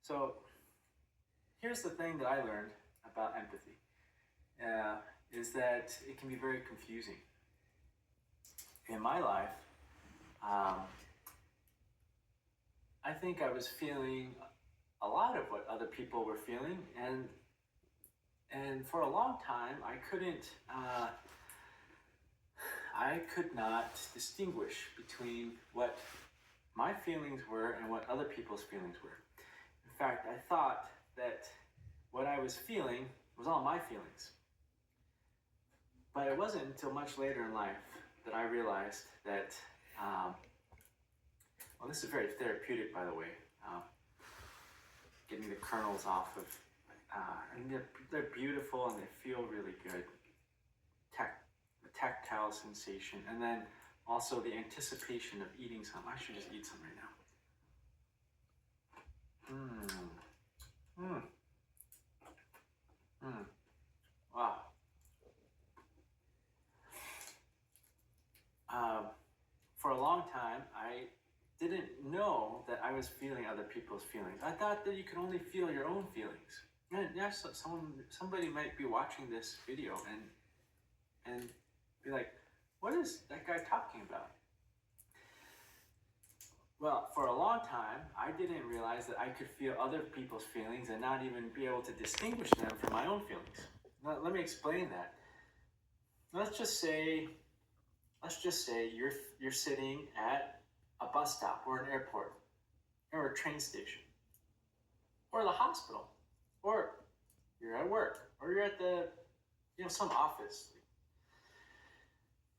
So here's the thing that I learned about empathy is that it can be very confusing. In my life, um, I think I was feeling a lot of what other people were feeling, and for a long time, I could not distinguish between what my feelings were and what other people's feelings were. In fact, I thought that what I was feeling was all my feelings. But it wasn't until much later in life that I realized that, well, this is very therapeutic, by the way, getting the kernels off of, and they're beautiful and they feel really good. The tactile sensation, and then also the anticipation of eating some. I should just eat some right now. Wow. For a long time, I didn't know that I was feeling other people's feelings. I thought that you could only feel your own feelings. And yes, somebody might be watching this video and be like, what is that guy talking about? Well, for a long time, I didn't realize that I could feel other people's feelings and not even be able to distinguish them from my own feelings. Now, let me explain that. Let's just say you're sitting at a bus stop or an airport or a train station or the hospital, or you're at work, or you're at some office,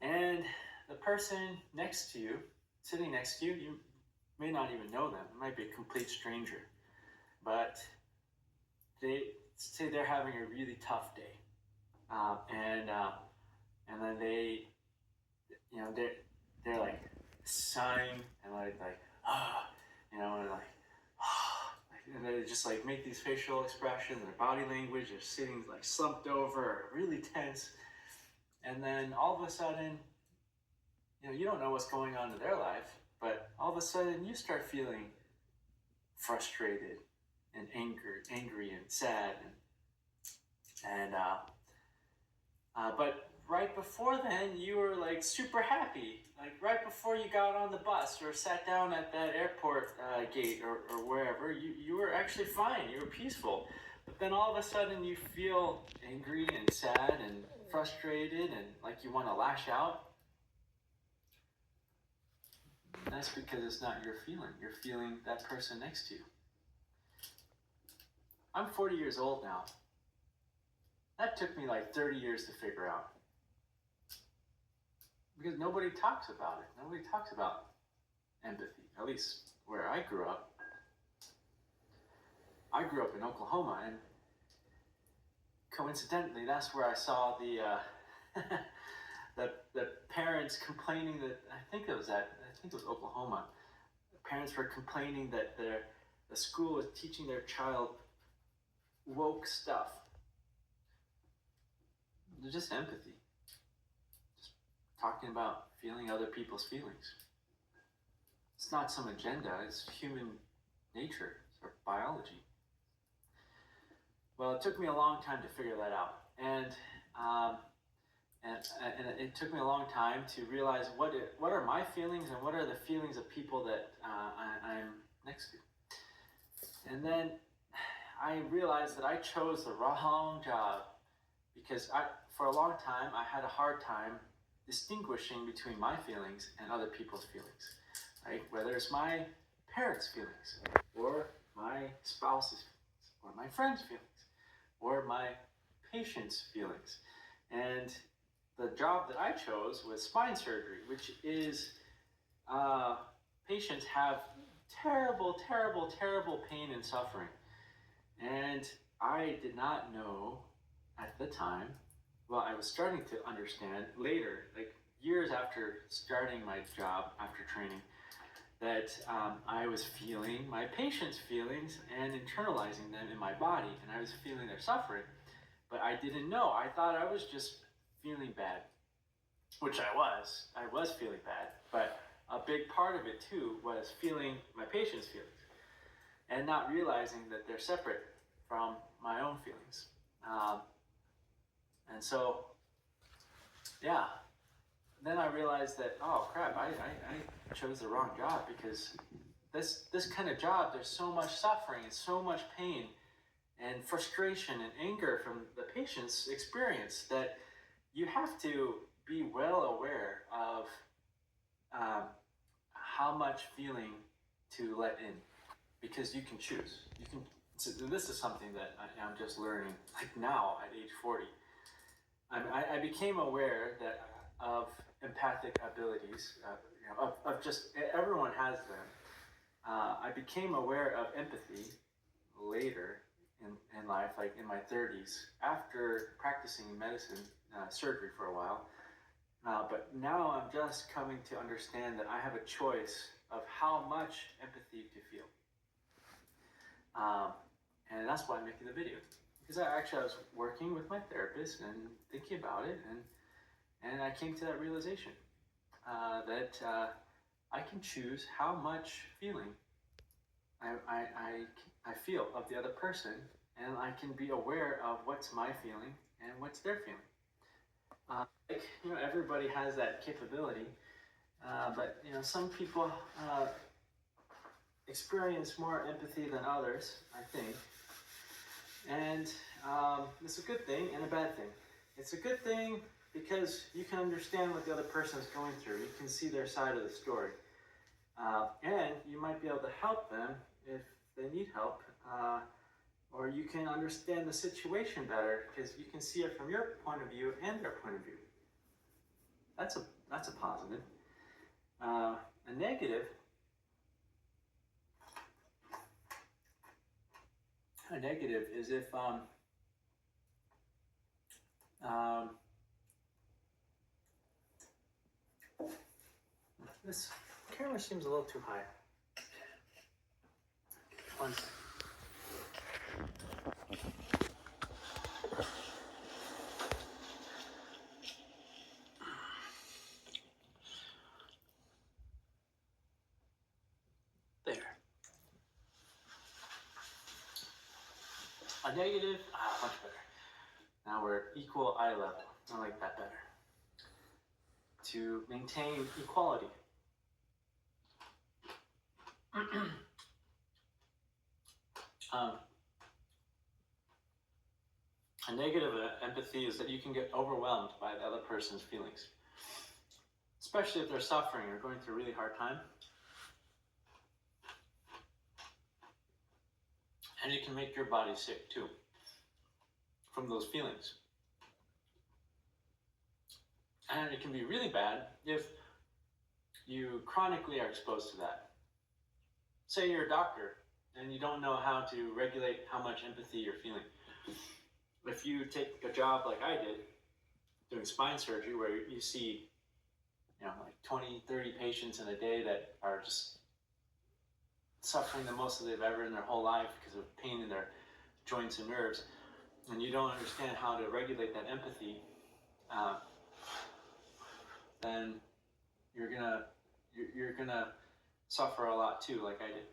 and the person next to you, sitting next to you, you may not even know them. It might be a complete stranger, but they say they're having a really tough day, and then they're like sighing and like and like and they just like make these facial expressions, their body language, they're sitting like slumped over, really tense, and then all of a sudden, you don't know what's going on in their life, but all of a sudden you start feeling frustrated and angry and sad, but right before then you were like super happy, like right before you got on the bus or sat down at that airport gate or wherever, you were actually fine, you were peaceful. But then all of a sudden you feel angry and sad and frustrated and like you want to lash out. That's because it's not your feeling. You're feeling that person next to you. I'm 40 years old now. That took me like 30 years to figure out. Because nobody talks about it. Nobody talks about empathy, at least where I grew up. I grew up in Oklahoma, and coincidentally, that's where I saw the the parents complaining that I think it was Oklahoma. The parents were complaining that the school was teaching their child woke stuff. Just empathy. Just talking about feeling other people's feelings. It's not some agenda, it's human nature, it's our biology. Well, it took me a long time to figure that out. And it took me a long time to realize what are my feelings and what are the feelings of people that I'm next to. And then I realized that I chose the wrong job because for a long time I had a hard time distinguishing between my feelings and other people's feelings, right? Whether it's my parents' feelings or my spouse's feelings or my friend's feelings or my patient's feelings. And the job that I chose was spine surgery, which is patients have terrible, terrible, terrible pain and suffering. And I did not know at the time, well, I was starting to understand later, like years after starting my job, after training, that I was feeling my patients' feelings and internalizing them in my body, and I was feeling their suffering. But I didn't know. I thought I was just feeling bad, which I was. I was feeling bad, but a big part of it too was feeling my patient's feelings. and not realizing that they're separate from my own feelings. And so, yeah, then I realized that, oh crap, I chose the wrong job, because this kind of job, there's so much suffering and so much pain and frustration and anger from the patient's experience that you have to be well aware of how much feeling to let in, because you can choose. You can. So this is something that I'm just learning, like now at age 40. I became aware that of empathic abilities, of just, everyone has them. I became aware of empathy later in life, like in my 30s, after practicing medicine, surgery for a while. But now I'm just coming to understand that I have a choice of how much empathy to feel. And that's why I'm making the video. Because I was working with my therapist and thinking about it, and I came to that realization that I can choose how much feeling I feel of the other person, and I can be aware of what's my feeling and what's their feeling. Everybody has that capability, but some people experience more empathy than others, I think. And it's a good thing and a bad thing. It's a good thing because you can understand what the other person is going through. You can see their side of the story. And you might be able to help them if they need help. Or you can understand the situation better because you can see it from your point of view and their point of view. That's a positive. A negative. A negative is if this camera seems a little too high. One second. There. A negative, much better. Now we're equal eye level. I like that better. To maintain equality. A negative empathy is that you can get overwhelmed by the other person's feelings, especially if they're suffering or going through a really hard time. And it can make your body sick too, from those feelings. And it can be really bad if you chronically are exposed to that. Say you're a doctor and you don't know how to regulate how much empathy you're feeling. If you take a job like I did, doing spine surgery, where you see, like 20, 30 patients in a day that are just suffering the most that they've ever in their whole life because of pain in their joints and nerves, and you don't understand how to regulate that empathy, then you're gonna suffer a lot too, like I did.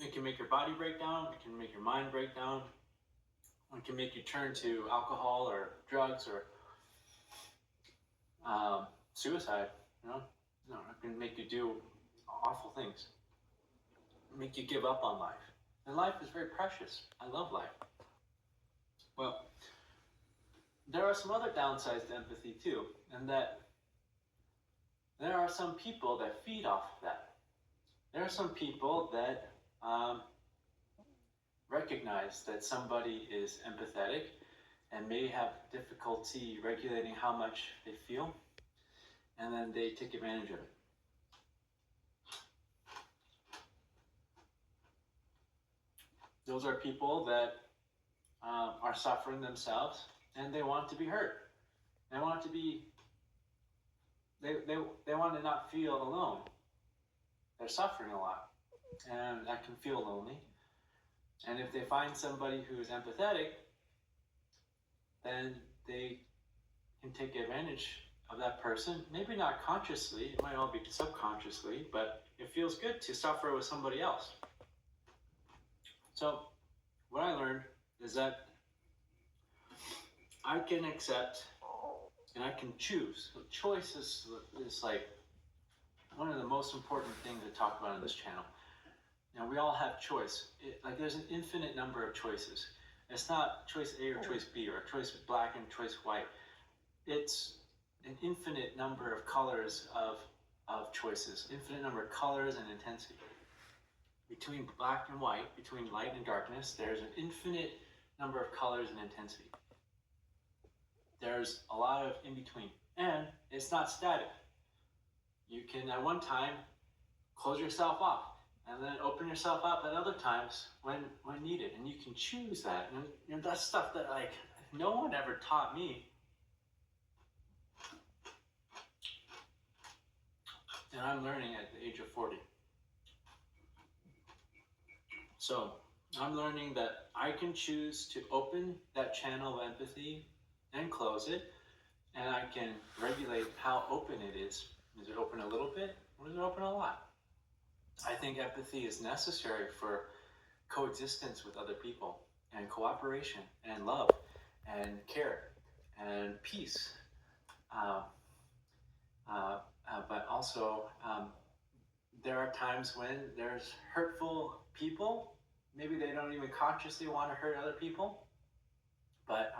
It can make your body break down. It can make your mind break down. It can make you turn to alcohol or drugs or suicide. It can make you do awful things. Make you give up on life. And life is very precious. I love life. Well, there are some other downsides to empathy too, and that there are some people that feed off of that. There are some people that recognize that somebody is empathetic and may have difficulty regulating how much they feel, and then they take advantage of it. Those are people that are suffering themselves, and they want to be heard. They want to be. They want to not feel alone. They're suffering a lot, and that can feel lonely. And if they find somebody who is empathetic, then they can take advantage of that person. Maybe not consciously, it might all be subconsciously, but it feels good to suffer with somebody else. So what I learned is that I can accept and I can choose. So choice is like one of the most important things to talk about on this channel. Now, we all have choice. Like there's an infinite number of choices. It's not choice A or choice B or choice black and choice white. It's an infinite number of colors of choices, infinite number of colors and intensity. Between black and white, between light and darkness, there's an infinite number of colors and intensity. There's a lot of in between, and it's not static. You can at one time close yourself off and then open yourself up at other times when needed, and you can choose that. And that's stuff that like no one ever taught me. And I'm learning at the age of 40. So I'm learning that I can choose to open that channel of empathy and close it, and I can regulate how open it is. Is it open a little bit, or is it open a lot? I think empathy is necessary for coexistence with other people, and cooperation, and love, and care, and peace. But also, there are times when there's hurtful people. Maybe they don't even consciously want to hurt other people, but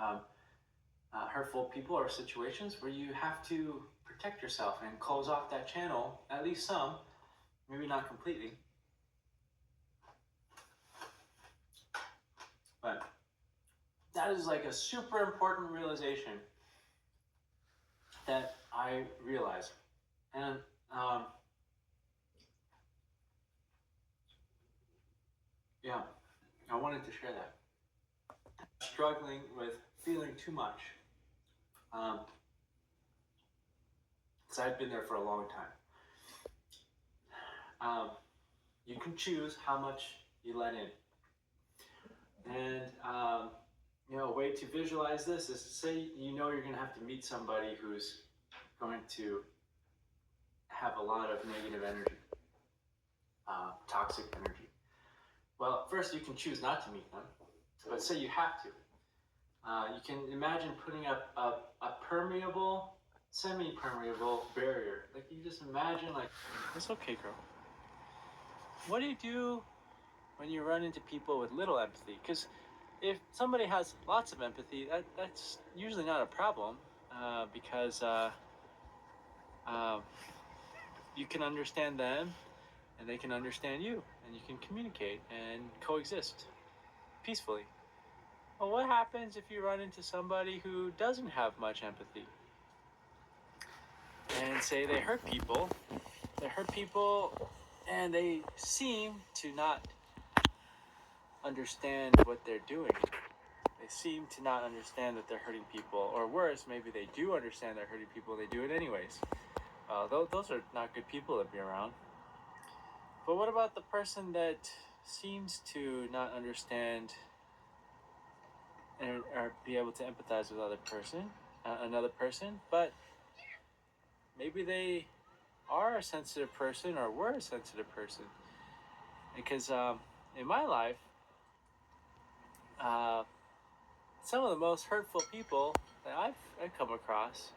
hurtful people or situations where you have to protect yourself and close off that channel, at least some, maybe not completely. But that is like a super important realization that I realized. And yeah, I wanted to share that. Struggling with feeling too much. Because I've been there for a long time. You can choose how much you let in. And a way to visualize this is to say you're going to have to meet somebody who's going to have a lot of negative energy, toxic energy. Well, first you can choose not to meet them, but say you have to. You can imagine putting up a permeable, semi-permeable barrier. Like you just imagine like, it's okay, girl. What do you do when you run into people with little empathy? Because if somebody has lots of empathy, that's usually not a problem, because you can understand them and they can understand you, and you can communicate and coexist peacefully. Well, what happens if you run into somebody who doesn't have much empathy? And say they hurt people and they seem to not understand what they're doing. They seem to not understand that they're hurting people, or worse, maybe they do understand they're hurting people, they do it anyways. Those are not good people to be around. But what about the person that seems to not understand or be able to empathize with another person, but maybe they are a sensitive person or were a sensitive person? Because in my life, some of the most hurtful people that I've come across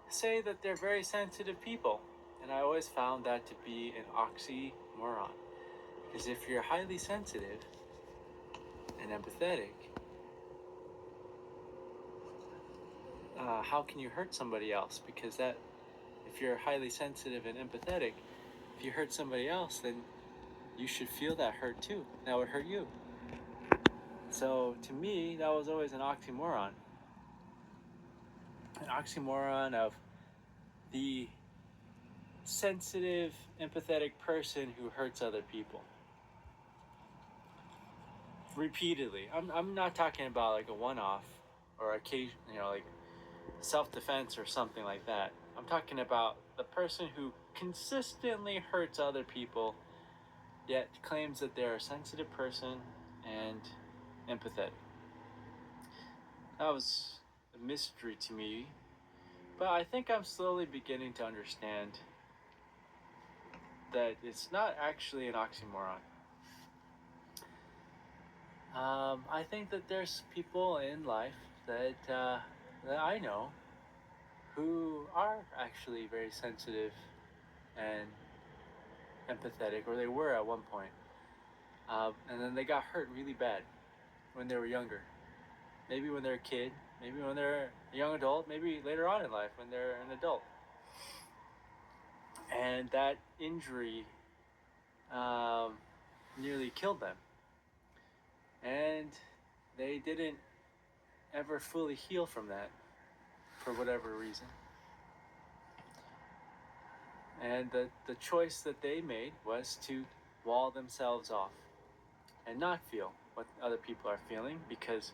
say that they're very sensitive people, and I always found that to be an oxymoron. Because if you're highly sensitive and empathetic, how can you hurt somebody else? Because if you're highly sensitive and empathetic, if you hurt somebody else, then you should feel that hurt too. That would hurt you. So to me, that was always an oxymoron. An oxymoron of the sensitive, empathetic person who hurts other people repeatedly. I'm not talking about like a one-off or occasion, like self-defense or something like that. I'm talking about the person who consistently hurts other people, yet claims that they're a sensitive person and empathetic. That was a mystery to me, But I think I'm slowly beginning to understand that it's not actually an oxymoron. I think that there's people in life that I know who are actually very sensitive and empathetic, or they were at one point. And then they got hurt really bad when they were younger. Maybe when they're a kid, maybe when they're a young adult, maybe later on in life when they're an adult. And that injury um, nearly killed them. And they didn't ever fully heal from that for whatever reason. And the choice that they made was to wall themselves off and not feel what other people are feeling, because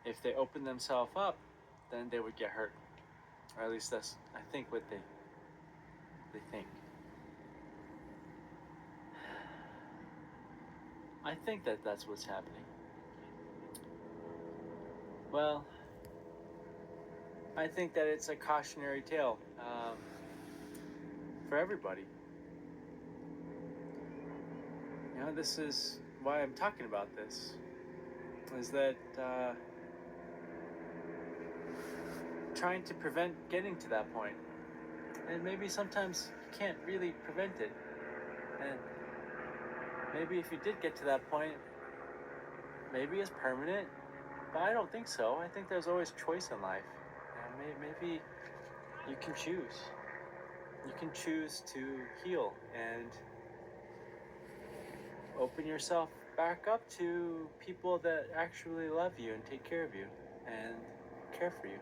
if they opened themselves up, then they would get hurt. Or at least that's, I think, what they think. I think that that's what's happening. Well, I think that it's a cautionary tale for everybody. You know, this is why I'm talking about this. Is that trying to prevent getting to that point, and maybe sometimes you can't really prevent it. And maybe if you did get to that point, maybe it's permanent. But I don't think so. I think there's always choice in life, and maybe you can choose. You can choose to heal and open yourself back up to people that actually love you and take care of you and care for you.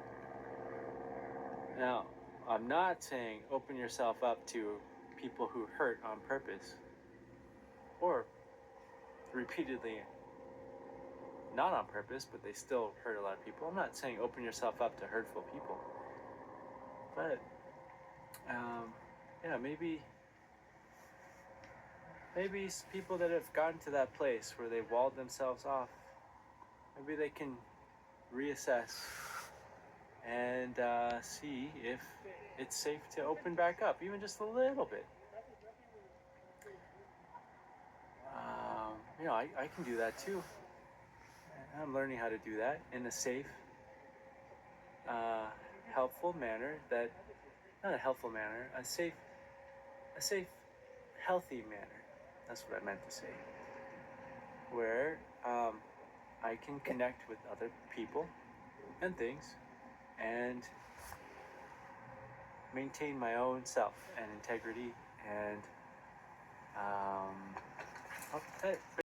Now, I'm not saying open yourself up to people who hurt on purpose or repeatedly not on purpose, but they still hurt a lot of people. I'm not saying open yourself up to hurtful people, but yeah, maybe people that have gotten to that place where they walled themselves off, maybe they can reassess and see if it's safe to open back up, even just a little bit. You know, I can do that too. I'm learning how to do that in a safe, helpful manner. That not a helpful manner, a safe, healthy manner. That's what I meant to say. Where I can connect with other people and things, and maintain my own self and integrity, and